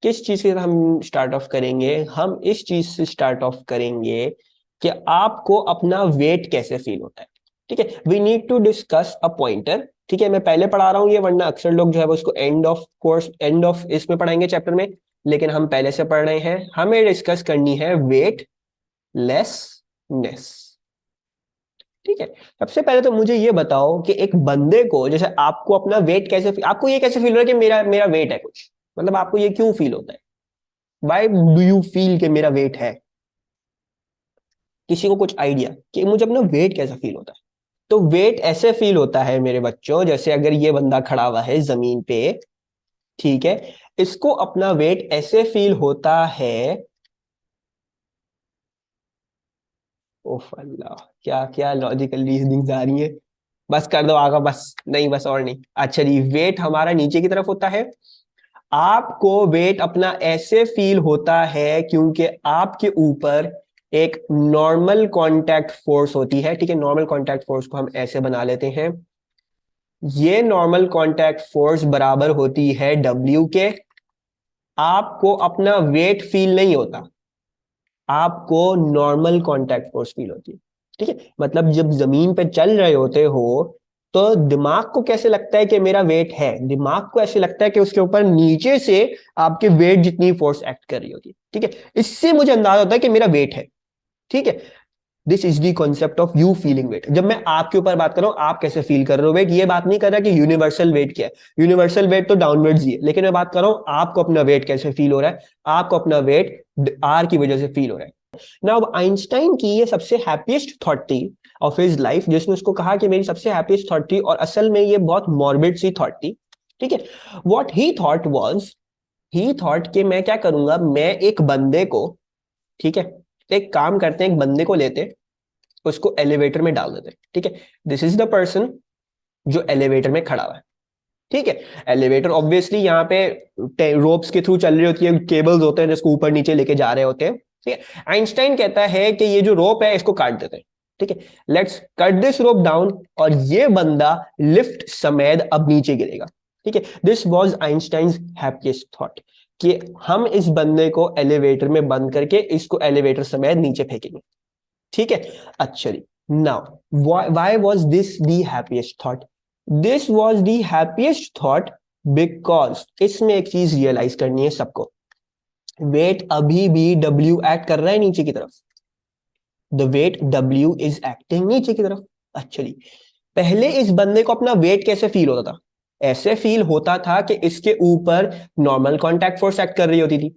किस चीज से हम स्टार्ट ऑफ करेंगे? हम इस चीज से स्टार्ट ऑफ करेंगे कि आपको अपना वेट कैसे फील होता है। ठीक है, we need to discuss a pointer. ठीक है, मैं पहले पढ़ा रहा हूँ ये, वरना अक्सर लोग जो है वो उसको end of course, end of इसमें पढ़ाएंगे चैप्टर में, लेकिन हम पहले से पढ़ रहे हैं। हमें डिस्कस करनी है वेट लेसनेस। ठीक है, सबसे पहले तो मुझे ये बताओ कि एक बंदे को, जैसे आपको अपना वेट कैसे, आपको ये कैसे फील हो रहा है कि मेरा मेरा वेट है कुछ, मतलब आपको ये क्यों फील होता है? वाई डू यू फील कि मेरा वेट है? किसी को कुछ आइडिया कि मुझे अपना वेट कैसा फील होता है? तो वेट ऐसे फील होता है मेरे बच्चों, जैसे अगर ये बंदा खड़ा हुआ है जमीन पे, ठीक है, इसको अपना वेट ऐसे फील होता है। ओफ अल्लाह, क्या क्या लॉजिकल रीजनिंग आ रही है। बस कर दो आगा, बस नहीं, बस और नहीं। अच्छा जी, वेट हमारा नीचे की तरफ होता है। आपको वेट अपना ऐसे फील होता है क्योंकि आपके ऊपर एक नॉर्मल कांटेक्ट फोर्स होती है। ठीक है, नॉर्मल कांटेक्ट फोर्स को हम ऐसे बना लेते हैं। ये नॉर्मल कांटेक्ट फोर्स बराबर होती है डब्ल्यू के। आपको अपना वेट फील नहीं होता, आपको नॉर्मल कांटेक्ट फोर्स फील होती है। ठीक है, मतलब जब जमीन पे चल रहे होते हो तो दिमाग को कैसे लगता है कि मेरा वेट है? दिमाग को ऐसे लगता है कि उसके ऊपर नीचे से आपके वेट जितनी फोर्स एक्ट कर रही होती है। ठीक है, इससे मुझे अंदाजा होता है कि मेरा वेट है। ठीक है, this is the concept of you feeling weight. जब मैं आपके ऊपर बात कर रहा हूं, आप कैसे फील कर रहे हो वेट, ये बात नहीं कर रहा कि यूनिवर्सल वेट क्या है। यूनिवर्सल वेट तो डाउनवर्ड्स ही है, लेकिन मैं बात कर रहा हूं आपको अपना वेट कैसे फील हो रहा है। आपको अपना वेट आर की वजह से फील हो रहा है। ना, अब आइंस्टाइन की ये सबसे हैप्पीएस्ट थॉट थी ऑफ हिज लाइफ, जिसने उसको कहा कि मेरी सबसे हैप्पीएस्ट थॉट थी, और असल में ये बहुत मॉर्बिड सी थॉट थी। ठीक है, what he thought was, he thought कि मैं क्या करूंगा, मैं एक बंदे को, ठीक है, एक काम करते हैं, एक बंदे को लेते, उसको एलिवेटर में डाल देते। ठीक है, दिस इज द पर्सन जो एलिवेटर में खड़ा हुआ है। ठीक है, एलिवेटर ऑब्वियसली यहाँ पे रोप्स के थ्रू चल रही होती है, केबल्स होते हैं जिसको ऊपर नीचे लेके जा रहे होते हैं। ठीक है, आइंस्टाइन कहता है कि ये जो रोप है इसको काट देते हैं। ठीक है, let's cut this rope down, और ये बंदा लिफ्ट समेत अब नीचे गिरेगा। ठीक है, this was Einstein's happiest thought, कि हम इस बंदे को एलिवेटर में बंद करके इसको एलिवेटर समेत नीचे फेंकेंगे। ठीक है, अच्छा जी, now why was this the happiest thought? This was the happiest thought because इसमें एक चीज रियलाइज करनी है सबको, वेट अभी भी डब्ल्यू एक्ट कर रहा है नीचे की तरफ। The weight W is acting नीचे की तरफ। अच्छा जी, पहले इस बंदे को अपना वेट कैसे फील होता था? ऐसे फील होता था कि इसके ऊपर नॉर्मल कांटेक्ट फोर्स एक्ट कर रही होती थी,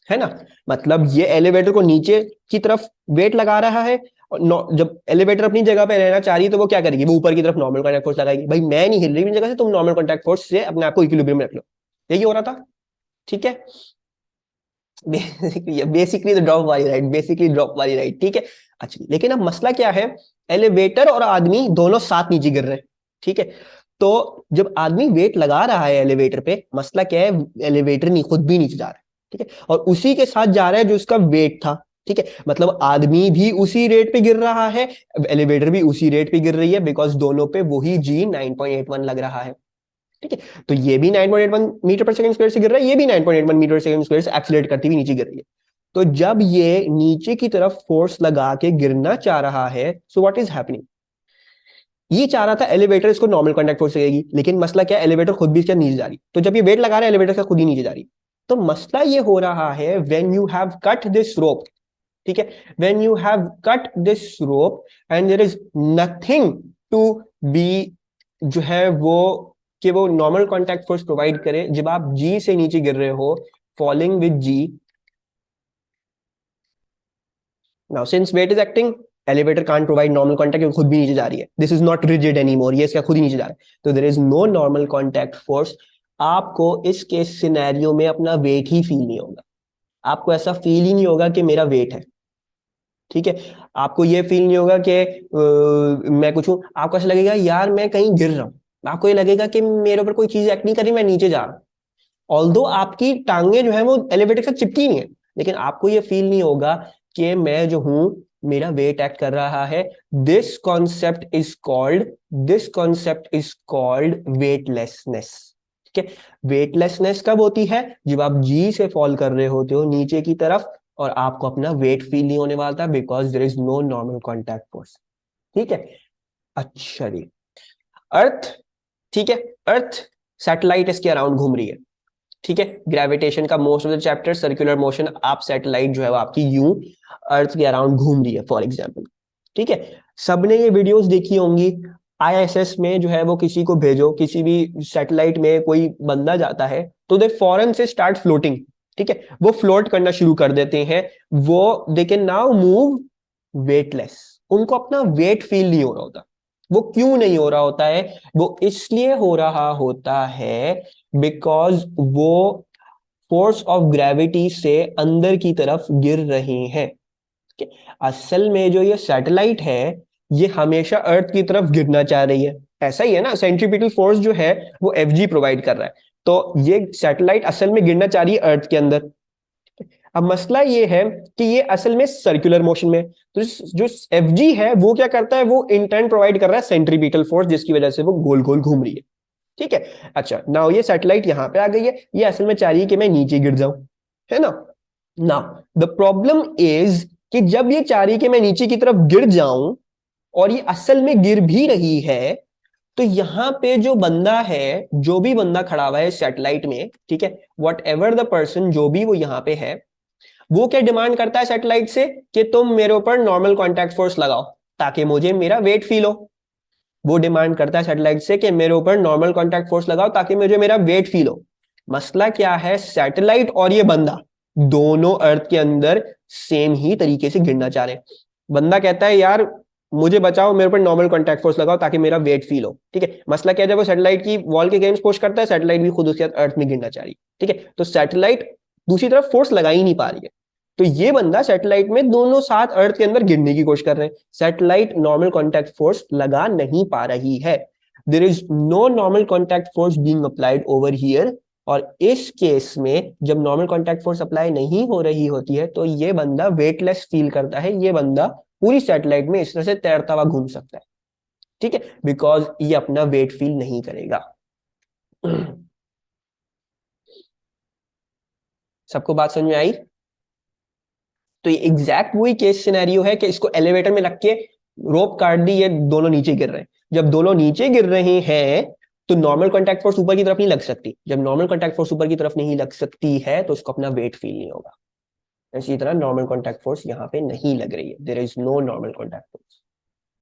है ना। मतलब ये एलिवेटर को नीचे की तरफ वेट लगा रहा है, और जब एलिवेटर अपनी जगह पे रहना चाह रही है तो वो क्या करेगी, वो ऊपर की तरफ नॉर्मल कॉन्टैक्ट फोर्स लगाएगी। भाई मैं नहीं हिल रही अपनी जगह से, तुम नॉर्मल कॉन्टैक्ट फोर्स से अपने आप को इक्विलिब्रियम में रख लो। यही हो रहा था। ठीक है, बेसिकली ड्रॉप वाली राइट, बेसिकली ड्रॉप वाली राइट। ठीक है, अच्छा, लेकिन अब मसला क्या है, एलिवेटर और आदमी दोनों साथ नीचे गिर रहे हैं। ठीक है, तो जब आदमी वेट लगा रहा है एलिवेटर पे, मसला क्या है, एलिवेटर नहीं खुद भी नीचे जा रहा है। ठीक है, और उसी के साथ जा रहा है जो उसका वेट था। ठीक है, मतलब आदमी भी उसी रेट पे गिर रहा है, एलिवेटर भी उसी रेट पे गिर रही है, बिकॉज दोनों पे वही जी 9.81 लग रहा है। ठीक है, तो ये भी 9.81 मीटर पर सेकंड स्क्वायर से गिर रहा है, ये भी 9.81 मीटर सेकंड स्क्वायर से एक्सीलरेट करती हुई नीचे गिर रही है। तो जब ये नीचे की तरफ फोर्स लगा के गिरना चाह रहा है, सो व्हाट इज हैपनिंग, ये चाह रहा था एलिवेटर इसको नॉर्मल कांटेक्ट फोर्स देगी, लेकिन मसला क्या है, एलिवेटर खुद भी इसके नीचे जा रही, तो जब ये वेट लगा रहा है एलिवेटर का खुद ही नीचे जा रही। तो मसला ये हो रहा है, when you have cut this rope, ठीक है, when you have cut this rope and there is nothing to be, जो है वो, कि वो नॉर्मल कांटेक्ट फोर्स प्रोवाइड करे, जब आप जी से नीचे गिर रहे हो, falling with g. Now since weight is acting, elevator can't provide normal contact, क्योंकि खुद भी नीचे जा रही है, this is not rigid anymore, ये इसका खुद ही नीचे जा रहा है, तो there is no normal contact force. आपको इस केस सिनेरियो में अपना वेट ही फील नहीं होगा, आपको ऐसा फील ही नहीं होगा कि मेरा वेट है। ठीक है, आपको ये फील नहीं होगा कि मैं कुछ हूं, आपको ऐसा लगेगा यार मैं कहीं गिर रहा हूं। आपको ये लगेगा कि मेरे ऊपर कोई चीज एक्ट नहीं कर रही, मैं नीचे जा रहा हूं। ऑल्दो आपकी टांगे जो है वो एलिवेटर से चिपकी नहीं है, लेकिन आपको ये फील नहीं होगा कि मैं जो हूं, मेरा वेट एक्ट कर रहा है। This concept is called, this concept is called weightlessness. ठीक है। वेटलेसनेस कब होती है? जब आप जी से फॉल कर रहे होते हो नीचे की तरफ और आपको अपना वेट फील नहीं होने वाला था, because there is no normal contact force. ठीक है। अच्छा जी, अर्थ, ठीक है, अर्थ सैटेलाइट इसके अराउंड घूम रही है। ठीक है, ग्रेविटेशन का most of the chapter circular motion, आप सैटेलाइट जो है वो आपकी यूं अर्थ के अराउंड घूम रही है फॉर एग्जाम्पल। ठीक है, सबने ये वीडियोस देखी होंगी। आईएसएस में जो है वो किसी को भेजो, किसी भी सैटेलाइट में कोई बंदा जाता है तो दे फॉरन से स्टार्ट फ्लोटिंग। ठीक है, वो फ्लोट करना शुरू कर देते हैं। वो they can now move weightless, उनको अपना वेट फील नहीं हो रहा होता। वो क्यों नहीं हो रहा होता है? वो इसलिए हो रहा होता है बिकॉज वो फोर्स ऑफ ग्रेविटी से अंदर की तरफ गिर रहे हैं। असल में जो ये सैटेलाइट है ये हमेशा अर्थ की तरफ गिरना चाह रही है, ऐसा ही है ना, सेंट्रीपिटल फोर्स जो है वो एफजी प्रोवाइड कर रहा है, तो ये सैटेलाइट असल में गिरना चाह रही है अर्थ के अंदर। अब मसला ये है कि ये असल में सर्कुलर मोशन में, तो जो एफजी है वो क्या करता है, वो इंटर्न प्रोवाइड कर रहा है सेंट्रीपिटल फोर्स, जिसकी वजह से वो गोल गोल घूम रही है। ठीक है। अच्छा, नाउ ये सैटेलाइट यहां पे आ गई है, ये असल में चाह रही है कि मैं नीचे गिर जाऊं, है ना। नाउ द प्रॉब्लम इज कि जब ये चाह रही है कि मैं नीचे की तरफ गिर जाऊं और ये असल में गिर भी रही है, तो यहां पे जो बंदा है, जो भी बंदा खड़ा हुआ है सैटेलाइट में, ठीक है, वट एवर द पर्सन जो भी वो यहां पे है, वो क्या डिमांड करता है सैटेलाइट से कि तुम मेरे ऊपर नॉर्मल कॉन्टैक्ट फोर्स लगाओ ताकि मुझे मेरा वेट फील हो। वो डिमांड करता है सैटेलाइट से कि मेरे ऊपर नॉर्मल कॉन्टैक्ट फोर्स लगाओ ताकि मुझे मेरा वेट फील हो। मसला क्या है, सैटेलाइट और ये बंदा दोनों अर्थ के अंदर सेम ही तरीके से गिरना चाह रहे हैं। बंदा कहता है यार मुझे बचाओ, मेरे ऊपर नॉर्मल कॉन्टैक्ट फोर्स लगाओ ताकि मेरा वेट फील हो। ठीक है, मसला क्या है, जब वो सैटेलाइट की वॉल के अगेंस्ट पुश करता है, सैटेलाइट भी खुद उसके अर्थ में गिरना चाह रही है। ठीक है, तो सैटेलाइट दूसरी तरफ फोर्स लगा ही नहीं पा रही है, तो ये बंदा सैटेलाइट में दोनों साथ अर्थ के अंदर गिरने की कोशिश कर रहे हैं। सैटेलाइट नॉर्मल कॉन्टैक्ट फोर्स लगा नहीं पा रही है, there is no normal contact force being applied over here. और इस केस में जब नॉर्मल कॉन्टैक्ट फोर्स अप्लाई नहीं हो रही होती है तो ये बंदा वेटलेस फील करता है, ये बंदा पूरी सैटेलाइट में इस तरह से तैरता हुआ घूम सकता है। ठीक है, बिकॉज ये अपना वेट फील नहीं करेगा। सबको बात समझ में आई? तो ये एग्जैक्ट वही केस सिनेरियो है कि इसको एलिवेटर में लग के रोप काट दी, ये दोनों नीचे गिर रहे हैं। जब दोनों नीचे गिर रहे हैं तो नॉर्मल कॉन्टैक्ट फोर्स ऊपर की तरफ नहीं लग सकती, जब नॉर्मल कॉन्टैक्ट फोर्स ऊपर की तरफ नहीं लग सकती है तो उसको अपना वेट फील नहीं होगा। इसी तरह नॉर्मल कॉन्टैक्ट फोर्स यहाँ पे नहीं लग रही है, there is no normal contact force.